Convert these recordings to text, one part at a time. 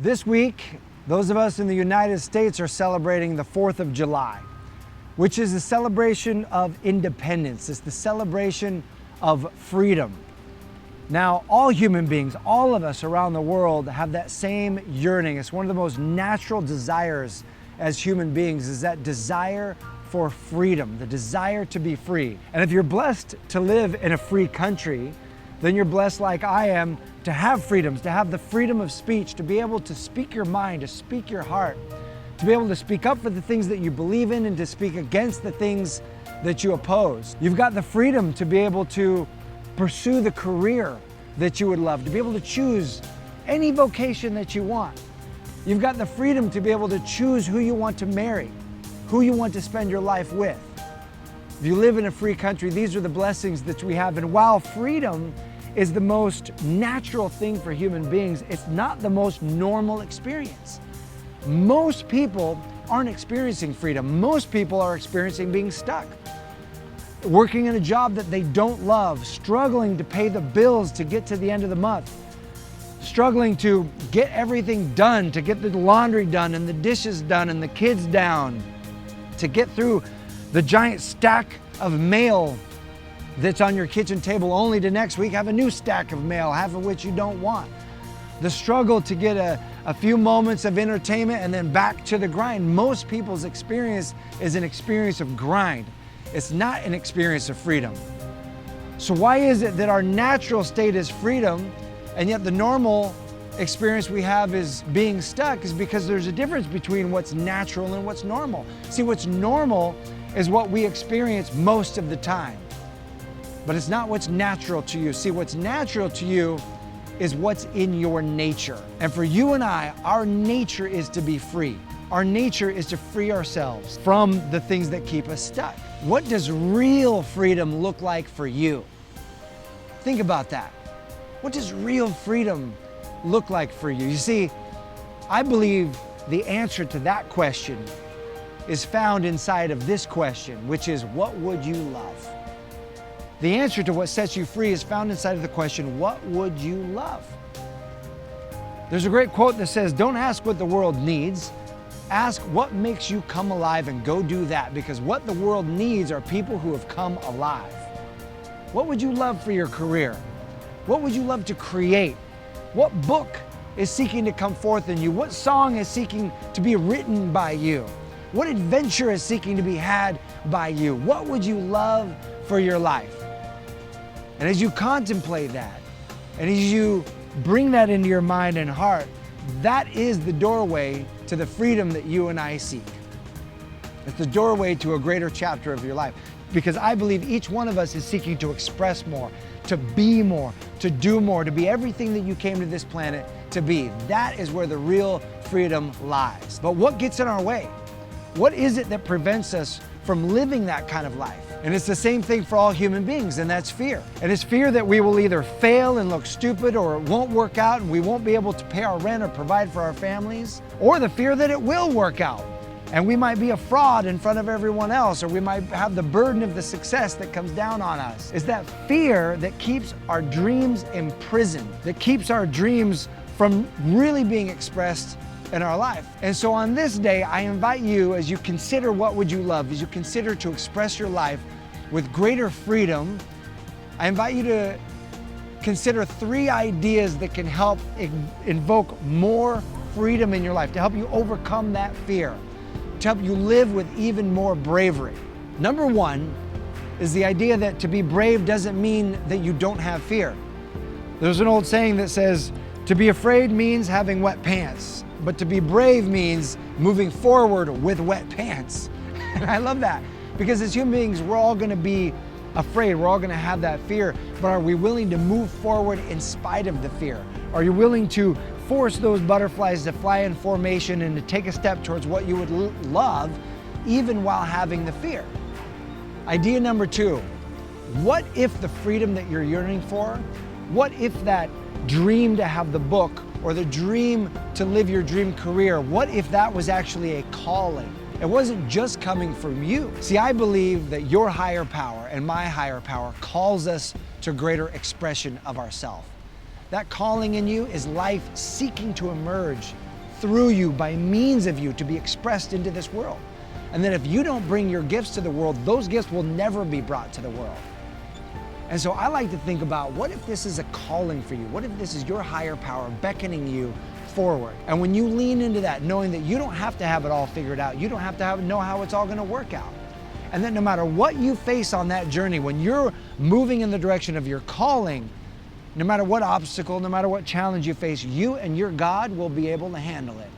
This week, those of us in the United States are celebrating the 4th of July, which is a celebration of independence. It's the celebration of freedom. Now, all human beings, all of us around the world have that same yearning. It's one of the most natural desires as human beings, is that desire for freedom, the desire to be free. And if you're blessed to live in a free country, then you're blessed like I am to have freedoms, to have the freedom of speech, to be able to speak your mind, to speak your heart, to be able to speak up for the things that you believe in and to speak against the things that you oppose. You've got the freedom to be able to pursue the career that you would love, to be able to choose any vocation that you want. You've got the freedom to be able to choose who you want to marry, who you want to spend your life with. If you live in a free country, these are the blessings that we have. And while freedom is the most natural thing for human beings, it's not the most normal experience. Most people aren't experiencing freedom. Most people are experiencing being stuck, working in a job that they don't love, struggling to pay the bills to get to the end of the month, struggling to get everything done, to get the laundry done and the dishes done and the kids down, to get through the giant stack of mail that's on your kitchen table, only to next week have a new stack of mail, half of which you don't want. The struggle to get a few moments of entertainment and then back to the grind. Most people's experience is an experience of grind. It's not an experience of freedom. So why is it that our natural state is freedom, and yet the normal experience we have is being stuck? Is because there's a difference between what's natural and what's normal. See, what's normal is what we experience most of the time, but it's not what's natural to you. See, what's natural to you is what's in your nature. And for you and I, our nature is to be free. Our nature is to free ourselves from the things that keep us stuck. What does real freedom look like for you? Think about that. What does real freedom look like for you? You see, I believe the answer to that question is found inside of this question, which is, what would you love? The answer to what sets you free is found inside of the question, what would you love? There's a great quote that says, don't ask what the world needs, ask what makes you come alive and go do that, because what the world needs are people who have come alive. What would you love for your career? What would you love to create? What book is seeking to come forth in you? What song is seeking to be written by you? What adventure is seeking to be had by you? What would you love for your life? And as you contemplate that, and as you bring that into your mind and heart, that is the doorway to the freedom that you and I seek. It's the doorway to a greater chapter of your life. Because I believe each one of us is seeking to express more, to be more, to do more, to be everything that you came to this planet to be. That is where the real freedom lies. But what gets in our way? What is it that prevents us from living that kind of life? And it's the same thing for all human beings, and that's fear. And it's fear that we will either fail and look stupid, or it won't work out and we won't be able to pay our rent or provide for our families, or the fear that it will work out and we might be a fraud in front of everyone else, or we might have the burden of the success that comes down on us. It's that fear that keeps our dreams imprisoned, that keeps our dreams from really being expressed in our life. And so on this day, I invite you, as you consider what would you love, as you consider to express your life with greater freedom, I invite you to consider 3 ideas that can help invoke more freedom in your life, to help you overcome that fear, to help you live with even more bravery. Number 1 is the idea that to be brave doesn't mean that you don't have fear. There's an old saying that says, to be afraid means having wet pants, but to be brave means moving forward with wet pants. And I love that, because as human beings, we're all gonna be afraid, we're all gonna have that fear, but are we willing to move forward in spite of the fear? Are you willing to force those butterflies to fly in formation and to take a step towards what you would love, even while having the fear? Idea number 2, what if the freedom that you're yearning for, what if that dream to have the book or the dream to live your dream career, what if that was actually a calling? It wasn't just coming from you. See, I believe that your higher power and my higher power calls us to greater expression of ourselves. That calling in you is life seeking to emerge through you, by means of you, to be expressed into this world. And then if you don't bring your gifts to the world, those gifts will never be brought to the world. And so I like to think about, what if this is a calling for you? What if this is your higher power beckoning you forward? And when you lean into that, knowing that you don't have to have it all figured out, you don't have to know how it's all going to work out. And that no matter what you face on that journey, when you're moving in the direction of your calling, no matter what obstacle, no matter what challenge you face, you and your God will be able to handle it.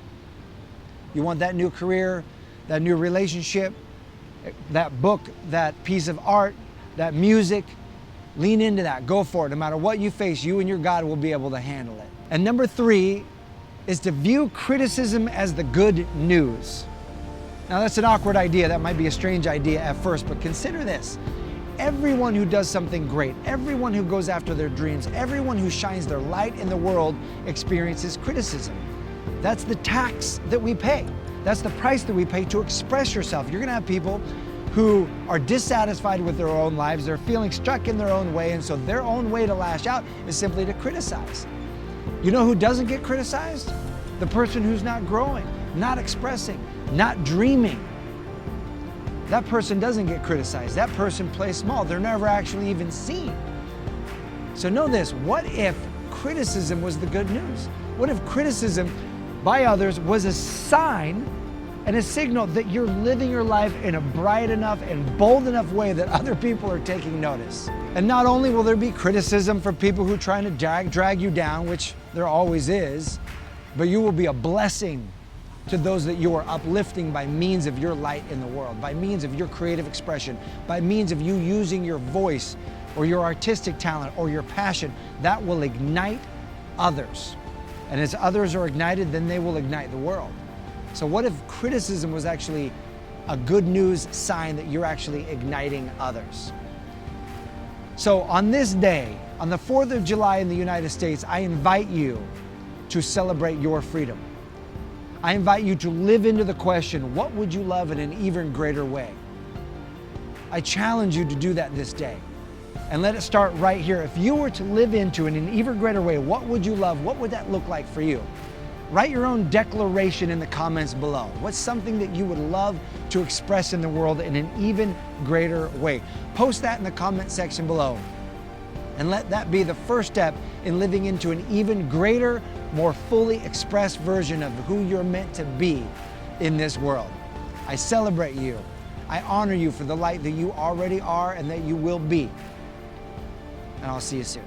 You want that new career, that new relationship, that book, that piece of art, that music, lean into that, go for it. No matter what you face, you and your God will be able to handle it. And number 3 is to view criticism as the good news. Now that's an awkward idea, that might be a strange idea at first, but consider this. Everyone who does something great, everyone who goes after their dreams, everyone who shines their light in the world experiences criticism. That's the tax that we pay. That's the price that we pay to express yourself. You're gonna have people who are dissatisfied with their own lives, they're feeling stuck in their own way, and so their own way to lash out is simply to criticize. You know who doesn't get criticized? The person who's not growing, not expressing, not dreaming. That person doesn't get criticized. That person plays small. They're never actually even seen. So know this, what if criticism was the good news? What if criticism by others was a sign and a signal that you're living your life in a bright enough and bold enough way that other people are taking notice? And not only will there be criticism from people who are trying to drag you down, which there always is, but you will be a blessing to those that you are uplifting by means of your light in the world, by means of your creative expression, by means of you using your voice or your artistic talent or your passion. That will ignite others. And as others are ignited, then they will ignite the world. So what if criticism was actually a good news sign that you're actually igniting others? So on this day, on the 4th of July in the United States, I invite you to celebrate your freedom. I invite you to live into the question, what would you love in an even greater way? I challenge you to do that this day. And let it start right here. If you were to live into in an even greater way, what would you love? What would that look like for you? Write your own declaration in the comments below. What's something that you would love to express in the world in an even greater way? Post that in the comment section below. And let that be the first step in living into an even greater, more fully expressed version of who you're meant to be in this world. I celebrate you. I honor you for the light that you already are and that you will be. And I'll see you soon.